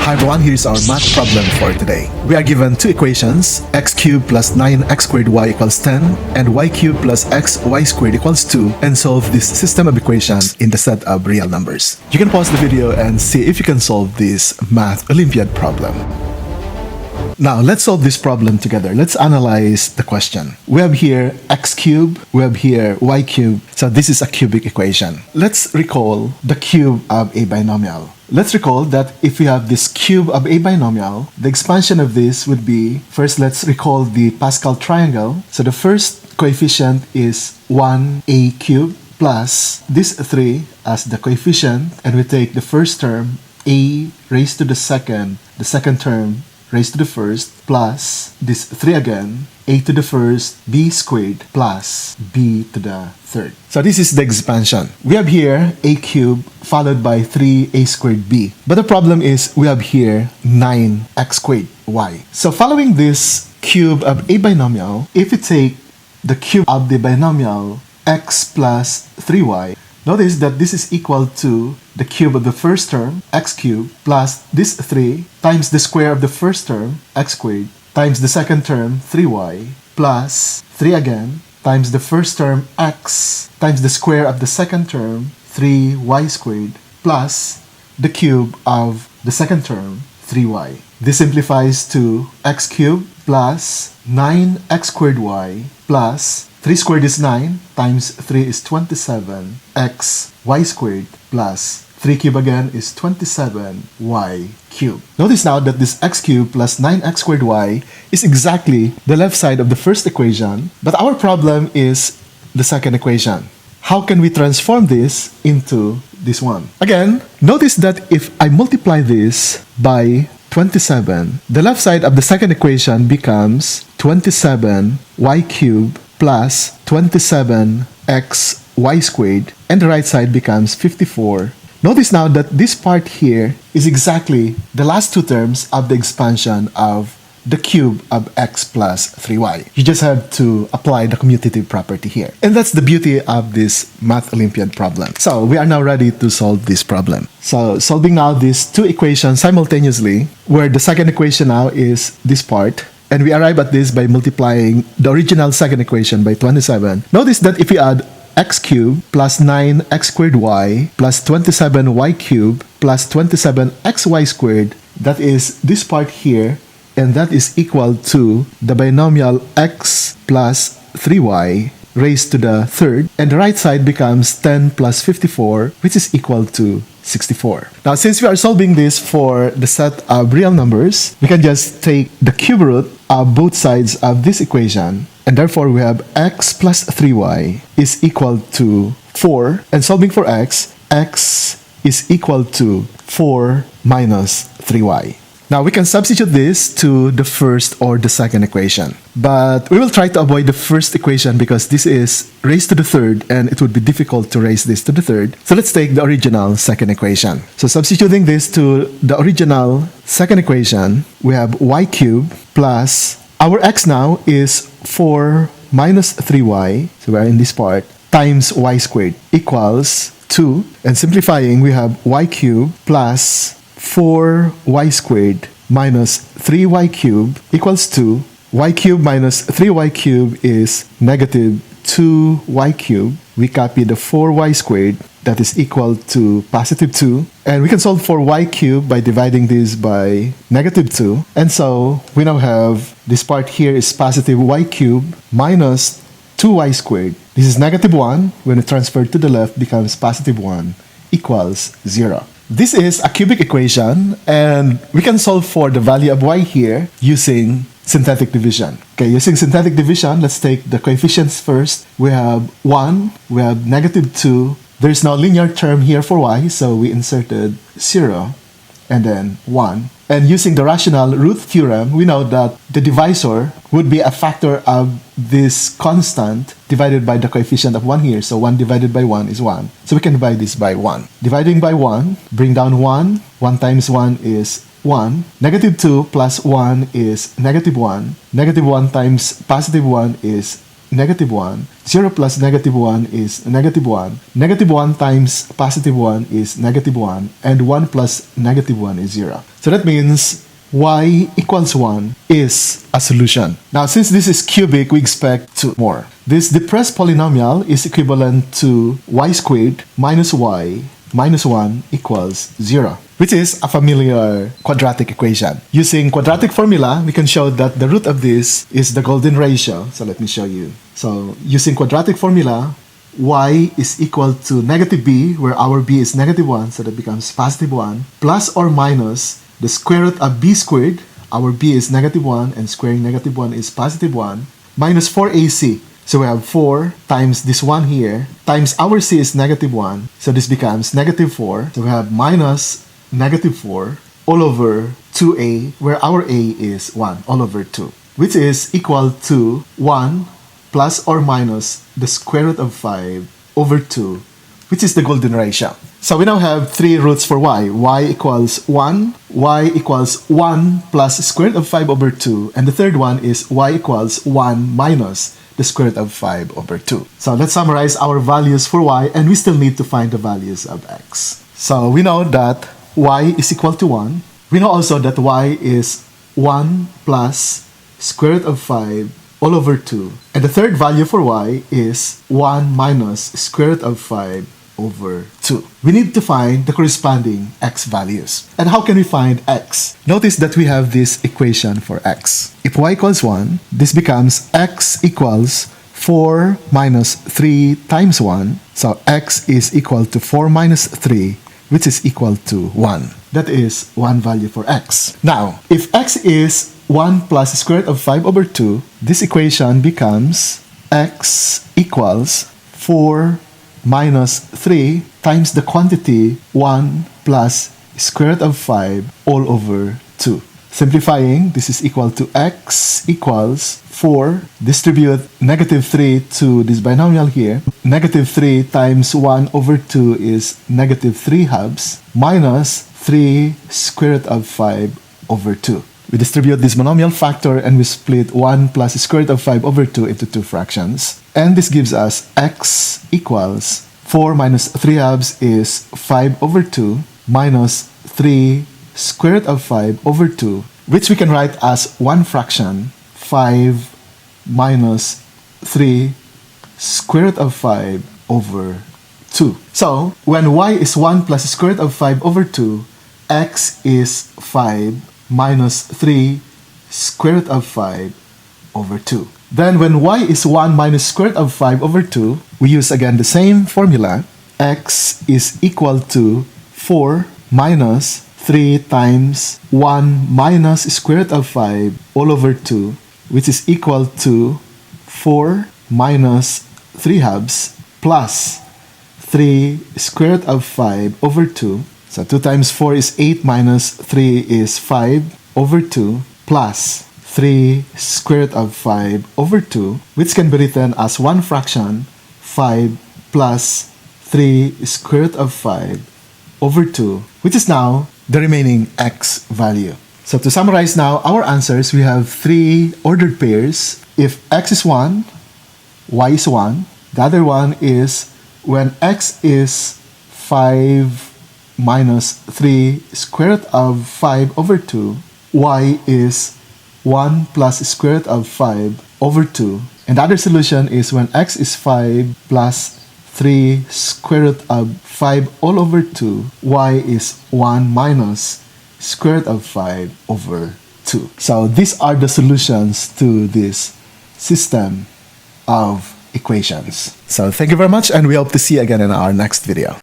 Hi everyone, here's our math problem for today. We are given two equations, x cubed plus 9x squared y equals 10 and y cubed plus xy squared equals 2, and solve this system of equations in the set of real numbers. You can pause the video and see if you can solve this Math Olympiad problem. Now, let's solve this problem together. Let's analyze the question. We have here x cubed, we have here y cubed. So this is a cubic equation. Let's recall the cube of a binomial. Let's recall that if we have this cube of a binomial, the expansion of this would be, first let's recall the Pascal triangle. So the first coefficient is 1a cubed plus this 3 as the coefficient, and we take the first term a raised to the second term raised to the first, plus this 3 again, a to the first, b squared, plus b to the third. So this is the expansion. We have here a cubed followed by 3a squared b. But the problem is we have here 9x squared y. So following this cube of a binomial, if we take the cube of the binomial x plus 3y, notice that this is equal to the cube of the first term, x cubed, plus this 3 times the square of the first term, x squared, times the second term, 3y, plus 3 again, times the first term, x, times the square of the second term, 3y squared, plus the cube of the second term, 3y. This simplifies to x cubed plus 9x squared y plus 3 squared is 9 times 3 is 27 x y squared plus 3 cubed again is 27 y cubed. Notice now that this x cubed plus 9x squared y is exactly the left side of the first equation, but our problem is the second equation. How can we transform this into this one? Again, notice that if I multiply this by 27, the left side of the second equation becomes 27y cubed plus 27x y squared, and the right side becomes 54. Notice now that this part here is exactly the last two terms of the expansion of the cube of x plus 3y. You just have to apply the commutative property here. And that's the beauty of this Math Olympiad problem. So we are now ready to solve this problem. So solving now these two equations simultaneously, where the second equation now is this part, and we arrive at this by multiplying the original second equation by 27. Notice that if we add x cubed plus 9x squared y plus 27y cubed plus 27xy squared, that is this part here, and that is equal to the binomial x plus 3y raised to the third, and the right side becomes 10 plus 54, which is equal to 64. Now, since we are solving this for the set of real numbers, we can just take the cube root of both sides of this equation, and therefore we have x plus 3y is equal to 4, and solving for x is equal to 4 minus 3y. Now, we can substitute this to the first or the second equation. But we will try to avoid the first equation because this is raised to the third and it would be difficult to raise this to the third. So let's take the original second equation. So substituting this to the original second equation, we have y cubed plus, our x now is 4 minus 3y, so we're in this part, times y squared equals 2. And simplifying, we have y cubed plus 4y squared minus 3y cubed equals 2. Y cubed minus 3y cubed is negative 2y cubed. We copy the 4y squared, that is equal to positive 2. And we can solve for y cubed by dividing this by negative 2. And so we now have this part here is positive y cubed minus 2y squared. This is negative 1. When it transferred to the left becomes positive 1 equals 0. This is a cubic equation, and we can solve for the value of y here using synthetic division. Okay, using synthetic division, let's take the coefficients first. We have 1, we have negative 2. There's no linear term here for y, so we inserted 0 and then 1. And using the rational root theorem, we know that the divisor would be a factor of this constant divided by the coefficient of 1 here. So 1 divided by 1 is 1. So we can divide this by 1. Dividing by 1, bring down 1. 1 times 1 is 1. Negative 2 plus 1 is negative 1. Negative 1 times positive 1 is negative 1. 0 plus negative 1 is negative 1. Negative 1 times positive 1 is negative 1. And 1 plus negative 1 is 0. So that means y equals 1 is a solution. Now, since this is cubic, we expect 2 more. This depressed polynomial is equivalent to y squared minus y minus 1 equals 0, which is a familiar quadratic equation. Using quadratic formula, we can show that the root of this is the golden ratio. So let me show you. So using quadratic formula, y is equal to negative b, where our b is negative 1, so that becomes positive 1, plus or minus the square root of b squared, our b is negative 1, and squaring negative 1 is positive 1, minus 4ac. So we have 4 times this 1 here, times our c is negative 1, so this becomes negative 4. So we have minus negative 4 all over 2a, where our a is 1 all over 2, which is equal to 1 plus or minus the square root of 5 over 2, which is the golden ratio. So we now have 3 roots for y. Y equals 1, y equals 1 plus square root of 5 over 2, and the third one is y equals 1 minus the square root of 5 over 2. So let's summarize our values for y, and we still need to find the values of x. So we know that y is equal to 1. We know also that y is 1 plus square root of 5 all over 2. And the third value for y is 1 minus square root of 5 over 2. We need to find the corresponding x values. And how can we find x? Notice that we have this equation for x. If y equals 1, this becomes x equals 4 minus 3 times 1. So x is equal to 4 minus 3, which is equal to 1. That is one value for x. Now, if x is 1 plus square root of 5 over 2, this equation becomes x equals 4 minus 3 times the quantity 1 plus square root of 5 all over 2. Simplifying, this is equal to x equals 4. Distribute negative 3 to this binomial here. Negative 3 times 1 over 2 is negative 3 halves minus 3 square root of 5 over 2. We distribute this monomial factor and we split 1 plus square root of 5 over 2 into 2 fractions. And this gives us x equals 4 minus 3 halves is 5 over 2 minus 3 square root of 5 over 2, which we can write as 1 fraction, 5 minus 3 square root of 5 over 2. So, when y is 1 plus square root of 5 over 2, x is 5 minus 3 square root of 5 over 2. Then when y is 1 minus square root of 5 over 2, we use again the same formula. X is equal to 4 minus 3 times 1 minus square root of 5 all over 2, which is equal to 4 minus 3 halves plus 3 square root of 5 over 2. So 2 times 4 is 8 minus 3 is 5 over 2 plus 3 square root of 5 over 2, which can be written as 1 fraction, 5 plus 3 square root of 5 over 2, which is now the remaining x value. So to summarize now our answers, we have 3 ordered pairs. If x is 1, y is 1. The other one is when x is 5 minus 3 square root of 5 over 2, y is 1 plus square root of 5 over 2. And the other solution is when x is 5 plus 3 square root of 5 all over 2, y is 1 minus square root of 5 over 2. So these are the solutions to this system of equations. So thank you very much, and we hope to see you again in our next video.